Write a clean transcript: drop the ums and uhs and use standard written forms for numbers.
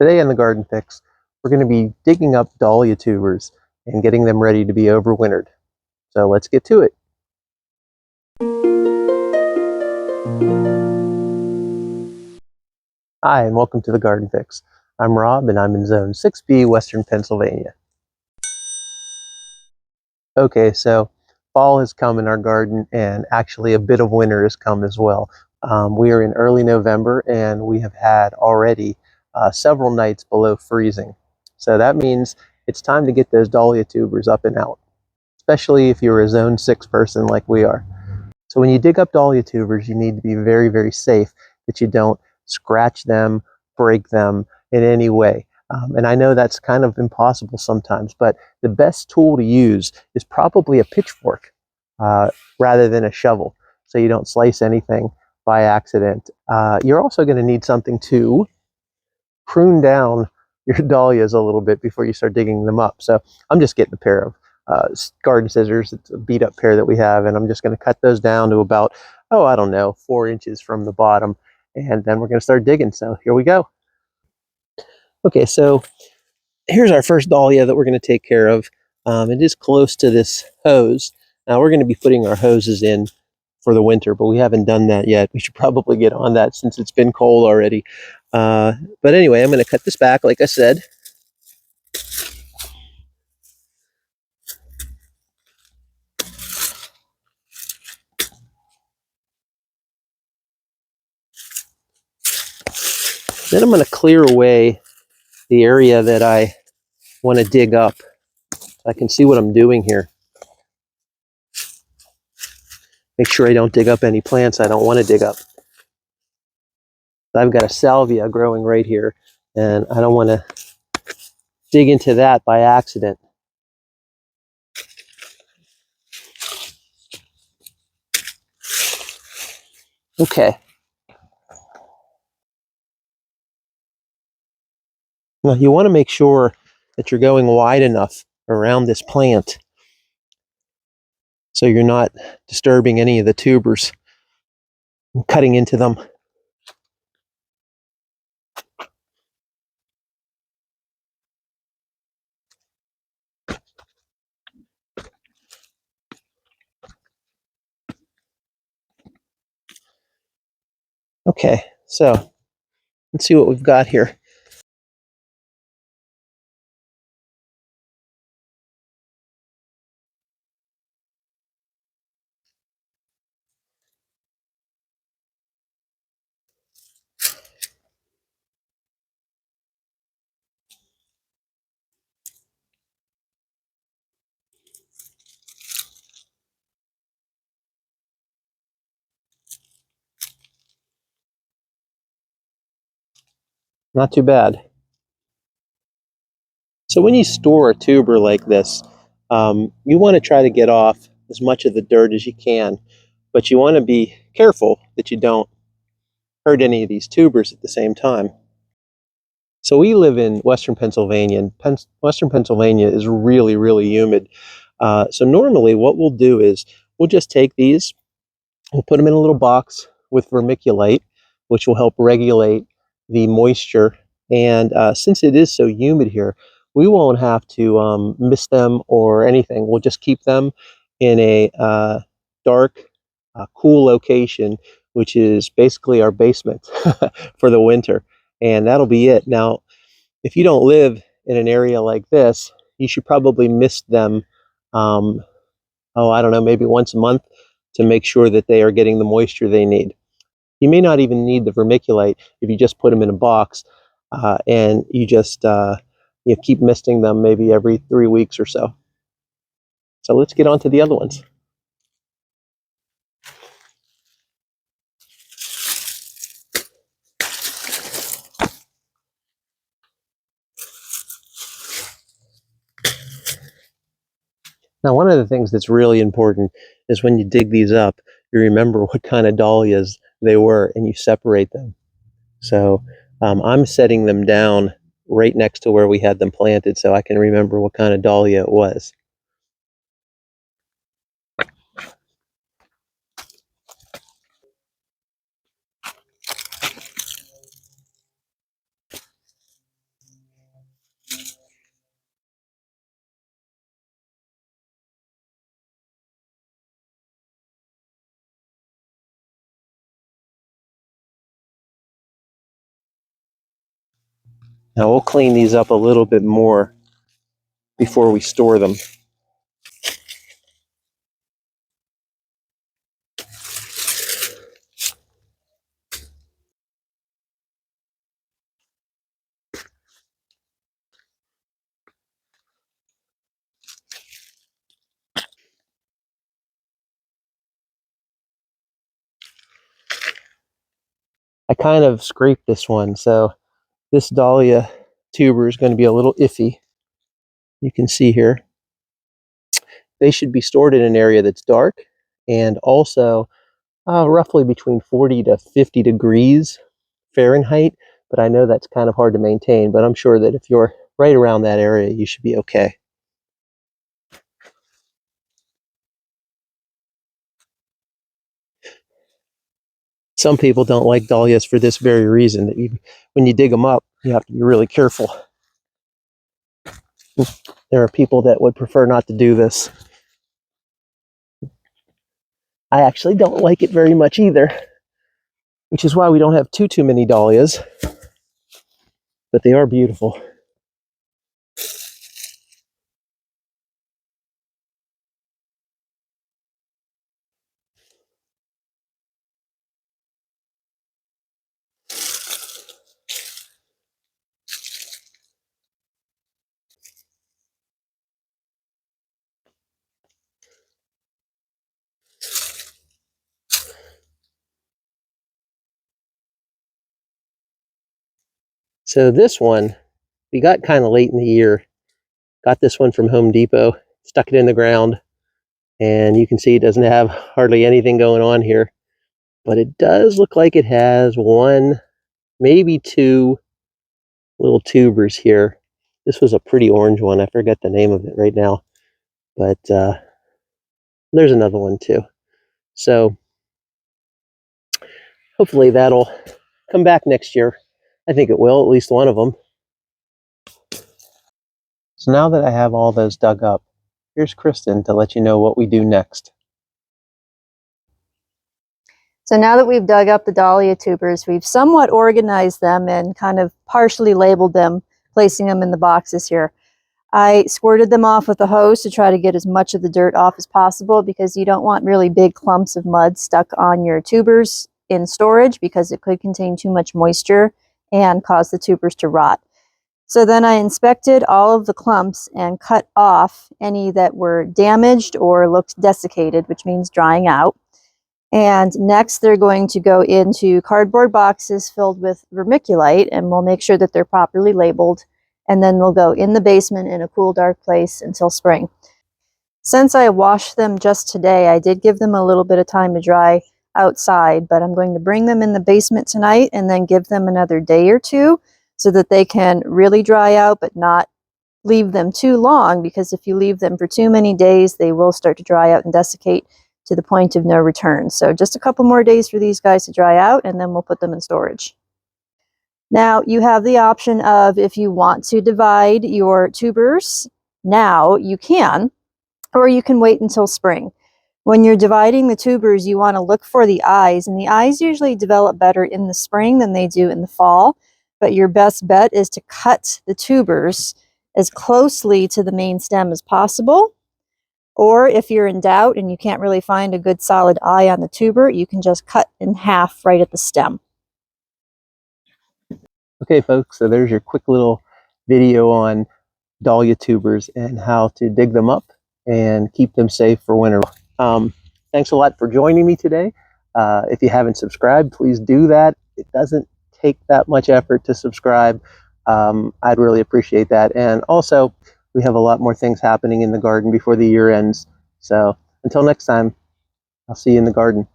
Today on the Garden Fix, we're going to be digging up dahlia tubers and getting them ready to be overwintered. So let's get to it. Hi, and welcome to the Garden Fix. I'm Rob, and I'm in Zone 6B, Western Pennsylvania. Okay, so fall has come in our garden, and actually a bit of winter has come as well. We are in early November, and we have had already several nights below freezing. So that means it's time to get those dahlia tubers up and out, especially if you're a Zone 6 person like we are. So when you dig up dahlia tubers, you need to be very, very safe that you don't scratch them, break them in any way. And I know that's kind of impossible sometimes, but the best tool to use is probably a pitchfork rather than a shovel, so you don't slice anything by accident. You're also going to need something to prune down your dahlias a little bit before you start digging them up. So I'm just getting a pair of garden scissors. It's a beat up pair that we have, and I'm just going to cut those down to about, I don't know, 4 inches from the bottom, and then we're going to start digging. So here we go. Okay, so here's our first dahlia that we're going to take care of. It is close to this hose. Now we're going to be putting our hoses in for the winter, but we haven't done that yet. We should probably get on that since it's been cold already. But anyway, I'm going to cut this back, like I said. Then I'm going to clear away the area that I want to dig up. I can see what I'm doing here. Make sure I don't dig up any plants I don't want to dig up. I've got a salvia growing right here, and I don't want to dig into that by accident. Okay. Now you want to make sure that you're going wide enough around this plant so you're not disturbing any of the tubers and cutting into them. Okay, so let's see what we've got here. Not too bad. So when you store a tuber like this, you want to try to get off as much of the dirt as you can, but you want to be careful that you don't hurt any of these tubers at the same time. So we live in Western Pennsylvania, and Western Pennsylvania is really, really humid. So normally what we'll do is we'll just take these, we'll put them in a little box with vermiculite, which will help regulate the moisture. And since it is so humid here, we won't have to mist them or anything. We'll just keep them in a dark, cool location, which is basically our basement for the winter. And that'll be it. Now, if you don't live in an area like this, you should probably mist them, I don't know, maybe once a month to make sure that they are getting the moisture they need. You may not even need the vermiculite if you just put them in a box and you just keep misting them maybe every 3 weeks or so. So let's get on to the other ones. Now, one of the things that's really important is when you dig these up, you remember what kind of dahlias they were and you separate them. So I'm setting them down right next to where we had them planted so I can remember what kind of dahlia it was. Now we'll clean these up a little bit more before we store them. I kind of scraped this one, so this dahlia tuber is going to be a little iffy. You can see here. They should be stored in an area that's dark and also roughly between 40 to 50 degrees Fahrenheit, but I know that's kind of hard to maintain, but I'm sure that if you're right around that area, you should be okay. Some people don't like dahlias for this very reason, that when you dig them up, you have to be really careful. There are people that would prefer not to do this. I actually don't like it very much either, which is why we don't have too many dahlias, but they are beautiful. So this one, we got kind of late in the year. Got this one from Home Depot, stuck it in the ground, and you can see it doesn't have hardly anything going on here. But it does look like it has one, maybe two little tubers here. This was a pretty orange one. I forget the name of it right now. But there's another one too. So hopefully that'll come back next year. I think it will, at least one of them. So now that I have all those dug up, here's Kristen to let you know what we do next. So now that we've dug up the dahlia tubers, we've somewhat organized them and kind of partially labeled them, placing them in the boxes here. I squirted them off with a hose to try to get as much of the dirt off as possible, because you don't want really big clumps of mud stuck on your tubers in storage, because it could contain too much moisture and cause the tubers to rot. So then I inspected all of the clumps and cut off any that were damaged or looked desiccated, which means drying out. And next they're going to go into cardboard boxes filled with vermiculite, and we'll make sure that they're properly labeled. And then they'll go in the basement in a cool, dark place until spring. Since I washed them just today, I did give them a little bit of time to dry outside, but I'm going to bring them in the basement tonight and then give them another day or two so that they can really dry out, but not leave them too long, because if you leave them for too many days, they will start to dry out and desiccate to the point of no return. So just a couple more days for these guys to dry out, and then we'll put them in storage. Now you have the option of, if you want to divide your tubers now, you can, or you can wait until spring. When you're dividing the tubers, you want to look for the eyes, and the eyes usually develop better in the spring than they do in the fall. But your best bet is to cut the tubers as closely to the main stem as possible. Or if you're in doubt and you can't really find a good solid eye on the tuber, you can just cut in half right at the stem. Okay, folks, so there's your quick little video on dahlia tubers and how to dig them up and keep them safe for winter. Thanks a lot for joining me today. If you haven't subscribed, please do that. It doesn't take that much effort to subscribe. I'd really appreciate that. And also, we have a lot more things happening in the garden before the year ends. So until next time, I'll see you in the garden.